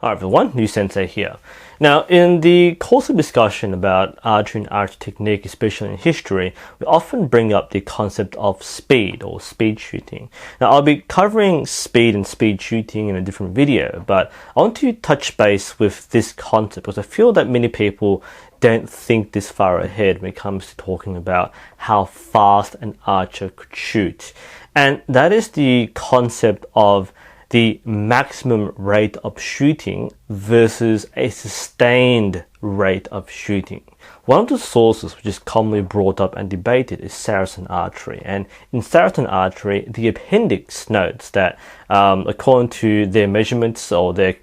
Hi everyone, NUSensei here. Now, in the course of discussion about archery and archery technique, especially in history, we often bring up the concept of speed or speed shooting. Now, I'll be covering speed and speed shooting in a different video, but I want to touch base with this concept because I feel that many people don't think this far ahead when it comes to talking about how fast an archer could shoot. And that is the concept of the maximum rate of shooting versus a sustained rate of shooting. One of the sources which is commonly brought up and debated is Saracen Archery. And in Saracen Archery, the appendix notes that according to their measurements or their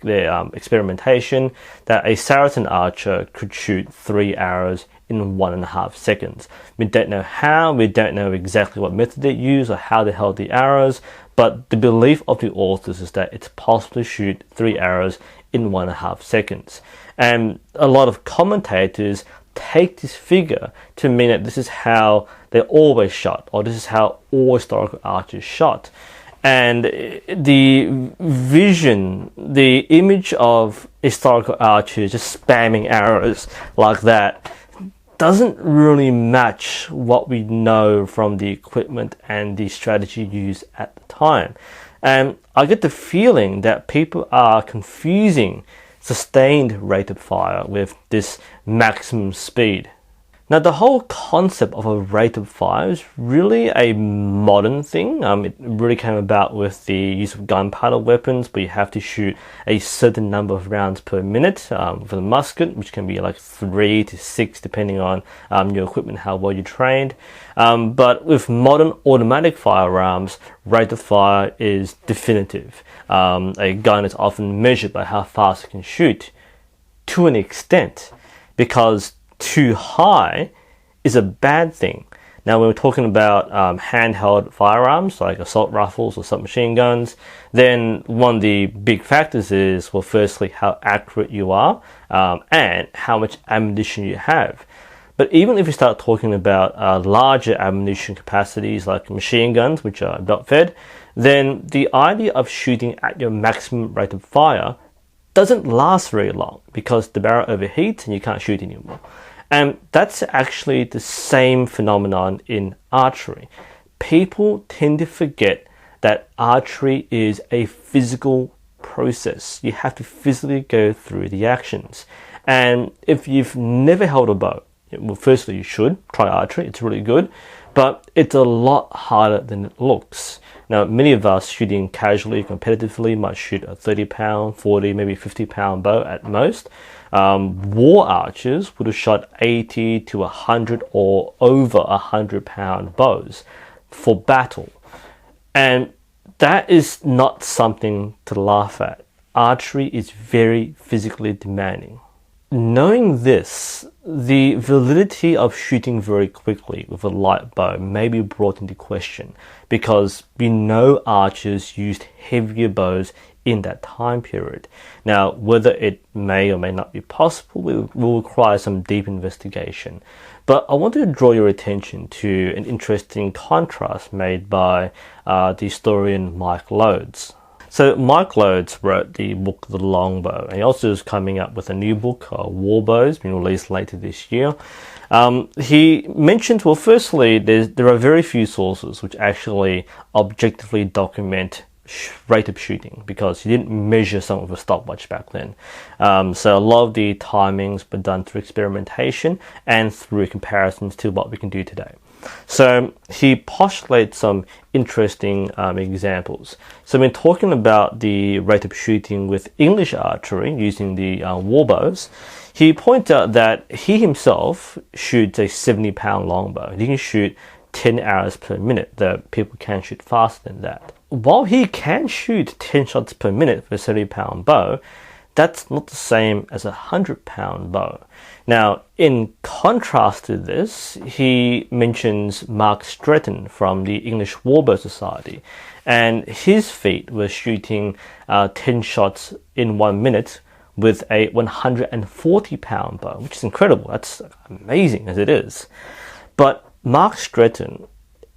experimentation, that a Saracen archer could shoot 3 arrows in 1.5 seconds. We don't know how, we don't know exactly what method they use or how they held the arrows, but the belief of the authors is that it's possible to shoot 3 arrows in 1.5 seconds. And a lot of commentators take this figure to mean that this is how they always shot, or this is how all historical archers shot. And the vision, the image of historical archers just spamming arrows like that doesn't really match what we know from the equipment and the strategy used at the time. And I get the feeling that people are confusing sustained rate of fire with this maximum speed. Now, the whole concept of a rate of fire is really a modern thing. It really came about with the use of gunpowder weapons, but you have to shoot a certain number of rounds per minute for the musket, which can be like 3 to 6, depending on your equipment, how well you're trained. But with modern automatic firearms, rate of fire is definitive. A gun is often measured by how fast it can shoot to an extent, because too high is a bad thing. Now, when we're talking about handheld firearms like assault rifles or submachine guns, then one of the big factors is, well, firstly, how accurate you are and how much ammunition you have. But even if you start talking about larger ammunition capacities like machine guns, which are belt fed, then the idea of shooting at your maximum rate of fire doesn't last very long because the barrel overheats and you can't shoot anymore. And that's actually the same phenomenon in archery. People tend to forget that archery is a physical process. You have to physically go through the actions. And if you've never held a bow, well, firstly, you should try archery. It's really good, but it's a lot harder than it looks. Now, many of us shooting casually, competitively, might shoot a 30-pound, 40, maybe 50-pound bow at most. War archers would have shot 80 to 100 or over 100-pound bows for battle. And that is not something to laugh at. Archery is very physically demanding. Knowing this, the validity of shooting very quickly with a light bow may be brought into question because we know archers used heavier bows in that time period. Now, whether it may or may not be possible will require some deep investigation. But I wanted to draw your attention to an interesting contrast made by the historian Mike Loades. So Mike Loades wrote the book The Longbow, and he also is coming up with a new book, War Bows, being released later this year. He mentioned, well, firstly, there are very few sources which actually objectively document rate of shooting because he didn't measure some of a stopwatch back then. So a lot of the timings were done through experimentation and through comparisons to what we can do today. So he postulates some interesting examples. So when talking about the rate of shooting with English archery using the war bows, he points out that he himself shoots a 70-pound longbow. He can shoot 10 arrows per minute, though people can shoot faster than that. While he can shoot 10 shots per minute with a 70-pound bow, that's not the same as a 100-pound bow. Now, in contrast to this, he mentions Mark Stretton from the English Warbow Society, and his feat was shooting 10 shots in 1 minute with a 140-pound bow, which is incredible. That's amazing as it is. But Mark Stretton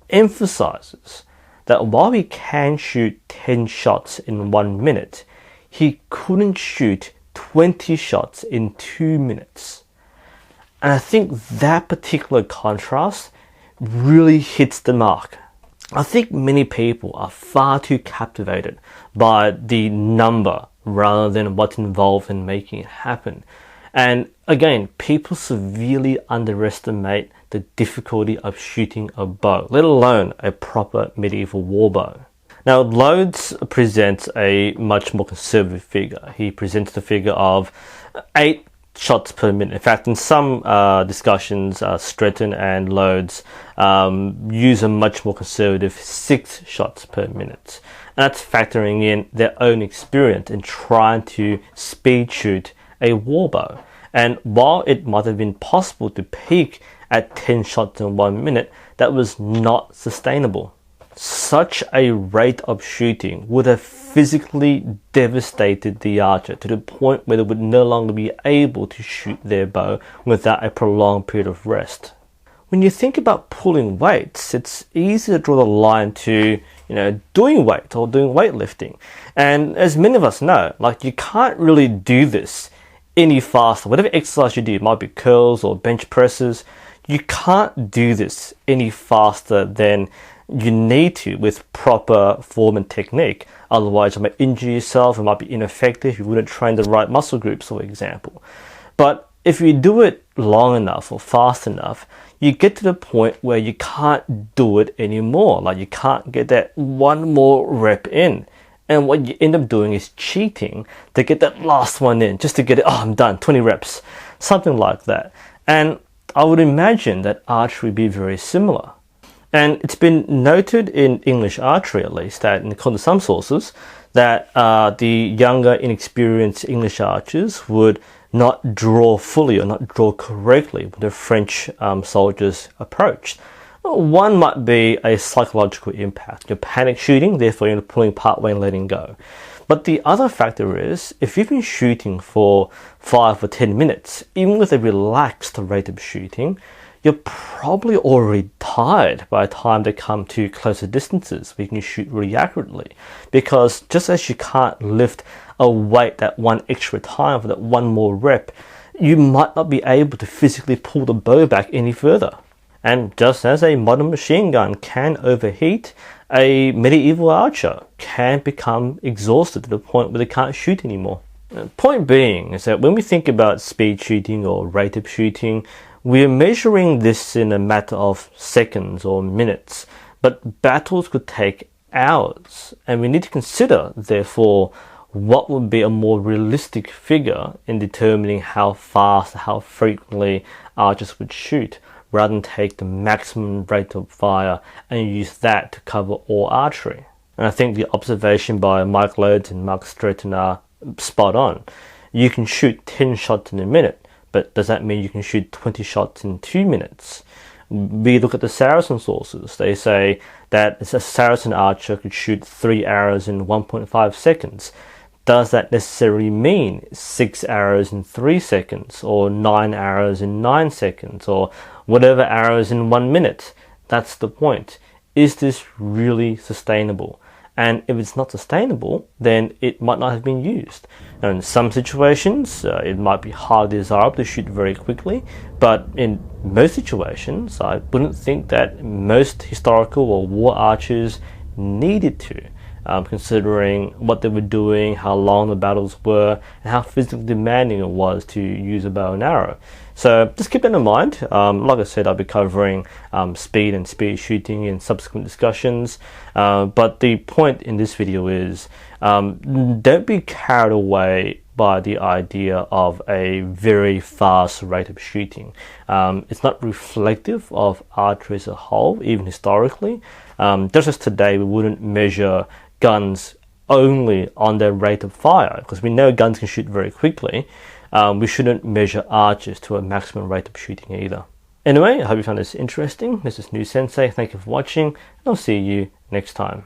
emphasizes that while he can shoot 10 shots in 1 minute, he couldn't shoot 20 shots in 2 minutes. And I think that particular contrast really hits the mark. I think many people are far too captivated by the number rather than what's involved in making it happen. And again, people severely underestimate the difficulty of shooting a bow, let alone a proper medieval war bow. Now, Loads presents a much more conservative figure. He presents the figure of 8 shots per minute. In fact, in some discussions, Stretton and Loads use a much more conservative 6 shots per minute. And that's factoring in their own experience in trying to speed shoot a warbow. And while it might have been possible to peak at 10 shots in 1 minute, that was not sustainable. Such a rate of shooting would have physically devastated the archer to the point where they would no longer be able to shoot their bow without a prolonged period of rest. When you think about pulling weights, it's easy to draw the line to, doing weights or doing weightlifting. And as many of us know, you can't really do this any faster. Whatever exercise you do, it might be curls or bench presses, you can't do this any faster than you need to with proper form and technique. Otherwise, you might injure yourself, it might be ineffective, you wouldn't train the right muscle groups, for example. But if you do it long enough or fast enough, you get to the point where you can't do it anymore. You can't get that one more rep in. And what you end up doing is cheating to get that last one in, just to get it, I'm done, 20 reps, something like that. And I would imagine that archery would be very similar. And it's been noted in English archery, at least, that according to some sources, that the younger, inexperienced English archers would not draw fully or not draw correctly when the French soldiers approached. One might be a psychological impact. You're panic shooting, therefore you're pulling part way and letting go. But the other factor is, if you've been shooting for 5 or 10 minutes, even with a relaxed rate of shooting, you're probably already tired by the time they come to closer distances where you can shoot really accurately. Because just as you can't lift a weight that one extra time for that one more rep, you might not be able to physically pull the bow back any further. And just as a modern machine gun can overheat, a medieval archer can become exhausted to the point where they can't shoot anymore. Point being is that when we think about speed shooting or rate of shooting, we're measuring this in a matter of seconds or minutes, but battles could take hours, and we need to consider, therefore, what would be a more realistic figure in determining how fast, how frequently archers would shoot, rather than take the maximum rate of fire and use that to cover all archery. And I think the observation by Mike Loads and Mark Stretton are spot on. You can shoot 10 shots in a minute, but does that mean you can shoot 20 shots in 2 minutes? We look at the Saracen sources. They say that a Saracen archer could shoot 3 arrows in 1.5 seconds. Does that necessarily mean 6 arrows in 3 seconds, or 9 arrows in 9 seconds, or whatever arrows in 1 minute? That's the point. Is this really sustainable? And if it's not sustainable, then it might not have been used. Now, in some situations, it might be highly desirable to shoot very quickly, but in most situations, I wouldn't think that most historical or war archers needed to, considering what they were doing, how long the battles were, and how physically demanding it was to use a bow and arrow. So just keep that in mind. Like I said, I'll be covering speed and speed shooting in subsequent discussions. But the point in this video is don't be carried away by the idea of a very fast rate of shooting. It's not reflective of archery as a whole, even historically. Just as today, we wouldn't measure guns only on their rate of fire, because we know guns can shoot very quickly. We shouldn't measure archers to a maximum rate of shooting either. Anyway, I hope you found this interesting. This is NUSensei. Thank you for watching, and I'll see you next time.